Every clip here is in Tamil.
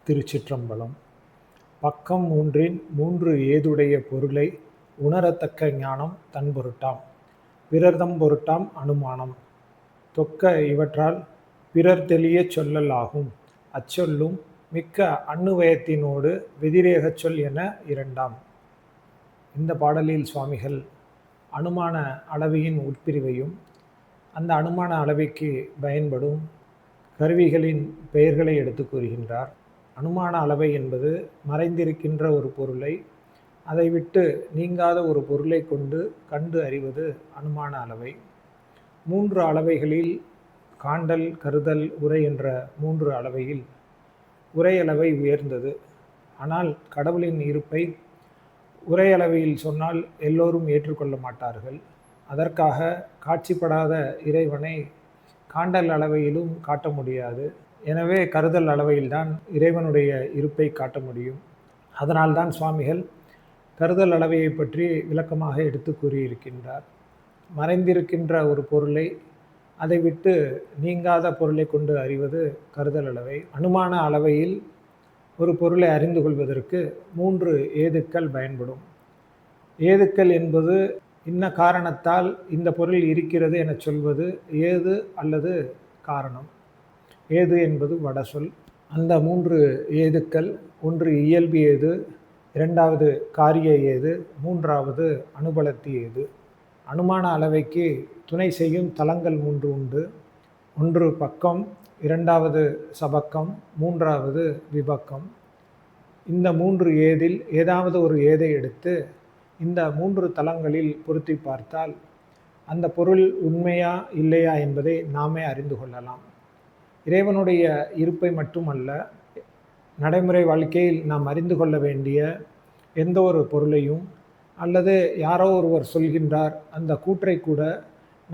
திருச்சிற்றம்பலம். பக்கம் மூன்றின் மூன்று ஏதுடைய பொருளை உணரத்தக்க ஞானம் தன்பொருட்டாம். பிறர்தம் பொருட்டாம் அனுமானம். தொக்க இவற்றால் பிறர் தெளியச் சொல்லல் ஆகும். அச்சொல்லும் மிக்க அன்னுவயத்தினோடு வெதிரேகச் சொல் என இரண்டாம். இந்த பாடலில் சுவாமிகள் அனுமான அளவையின் உட்பிரிவையும் அந்த அனுமான அளவைக்கு பயன்படும் கருவிகளின் பெயர்களை எடுத்து கூறுகின்றார். அனுமான அளவை என்பது மறைந்திருக்கின்ற ஒரு பொருளை அதை விட்டு நீங்காத ஒரு பொருளை கொண்டு கண்டு அறிவது அனுமான அளவை. மூன்று அளவைகளில் காண்டல், கருதல், உரை என்ற மூன்று அளவையில் உரை அளவை உயர்ந்தது. ஆனால் கடவுளின் இருப்பை உரை அளவையில் சொன்னால் எல்லோரும் ஏற்றுக்கொள்ள மாட்டார்கள். அதற்காக காட்சிப்படாத இறைவனை காண்டல் அளவையிலும் காட்ட முடியாது. எனவே கருதல் அளவையில்தான் இறைவனுடைய இருப்பை காட்ட முடியும். அதனால்தான் சுவாமிகள் கருதல் அளவையை பற்றி விளக்கமாக எடுத்து கூறியிருக்கின்றார். மறைந்திருக்கின்ற ஒரு பொருளை அதை விட்டு நீங்காத பொருளை கொண்டு அறிவது கருதல் அளவை. அனுமான அளவையில் ஒரு பொருளை அறிந்து கொள்வதற்கு மூன்று ஏதுக்கள் பயன்படும். ஏதுக்கள் என்பது இன்ன காரணத்தால் இந்த பொருள் இருக்கிறது என சொல்வது ஏது அல்லது காரணம். ஏது என்பது வடசொல். அந்த மூன்று ஏதுக்கள், ஒன்று இயல்பு ஏது, இரண்டாவது காரிய ஏது, மூன்றாவது அனுபலத்தி ஏது. அனுமான அளவைக்கு துணை செய்யும் தலங்கள் மூன்று உண்டு. ஒன்று பக்கம், இரண்டாவது சபக்கம், மூன்றாவது விபக்கம். இந்த மூன்று ஏதில் ஏதாவது ஒரு ஏதை எடுத்து இந்த மூன்று தலங்களில் பொருத்தி பார்த்தால் அந்த பொருள் உண்மையா இல்லையா என்பதை நாமே அறிந்து கொள்ளலாம். இறைவனுடைய இருப்பை மட்டுமல்ல, நடைமுறை வாழ்க்கையில் நாம் அறிந்து கொள்ள வேண்டிய எந்த ஒரு பொருளையும் அல்லது யாரோ ஒருவர் சொல்கின்றார் அந்த கூற்றை கூட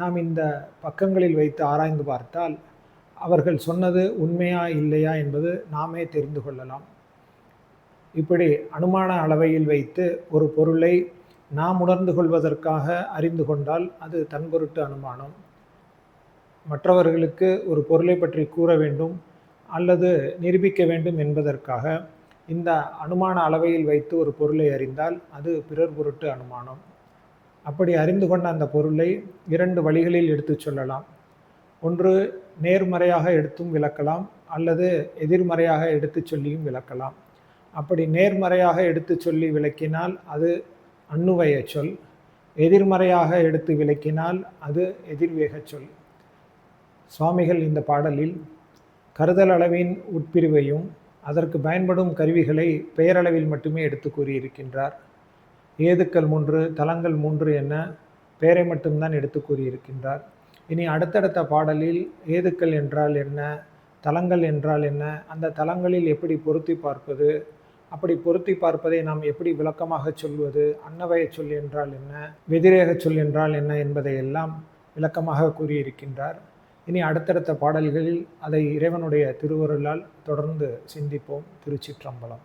நாம் இந்த பக்கங்களில் வைத்து ஆராய்ந்து பார்த்தால் அவர்கள் சொன்னது உண்மையா இல்லையா என்பது நாமே தெரிந்து கொள்ளலாம். இப்படி அனுமான அளவையில் வைத்து ஒரு பொருளை நாம் உணர்ந்து கொள்வதற்காக அறிந்து கொண்டால் அது தன்பொருட்டு அனுமானம். மற்றவர்களுக்கு ஒரு பொருளை பற்றி கூற வேண்டும் அல்லது நிரூபிக்க வேண்டும் என்பதற்காக இந்த அனுமான அளவையில் வைத்து ஒரு பொருளை அறிந்தால் அது பிறர் பொருட்டு அனுமானம். அப்படி அறிந்து கொண்ட அந்த பொருளை இரண்டு வழிகளில் எடுத்து சொல்லலாம். ஒன்று நேர்மறையாக எடுத்தும் விளக்கலாம் அல்லது எதிர்மறையாக எடுத்து சொல்லியும் விளக்கலாம். அப்படி நேர்மறையாக எடுத்து சொல்லி விளக்கினால் அது அன்னுவய சொல், எதிர்மறையாக எடுத்து விளக்கினால் அது எதிர்வேக சொல். சுவாமிகள் இந்த பாடலில் கருதல் அளவின் உட்பிரிவையும் அதற்கு பயன்படும் கருவிகளை பெயரளவில் மட்டுமே எடுத்து கூறியிருக்கின்றார். ஏதுக்கள் மூன்று, தலங்கள் மூன்று என பெயரை மட்டும்தான் எடுத்து கூறியிருக்கின்றார். இனி அடுத்தடுத்த பாடலில் ஏதுக்கள் என்றால் என்ன, தலங்கள் என்றால் என்ன, அந்த தலங்களில் எப்படி பொருத்தி பார்ப்பது, அப்படி பொருத்தி பார்ப்பதை நாம் எப்படி விளக்கமாக சொல்வது, அன்னவய சொல் என்றால் என்ன, வெதிரேக சொல் என்றால் என்ன என்பதையெல்லாம் விளக்கமாக கூறியிருக்கின்றார். இனி அடுத்தடுத்த பாடல்களில் அதை இறைவனுடைய திருவருளால் தொடர்ந்து சிந்திப்போம். திருச்சிற்றம்பலம்.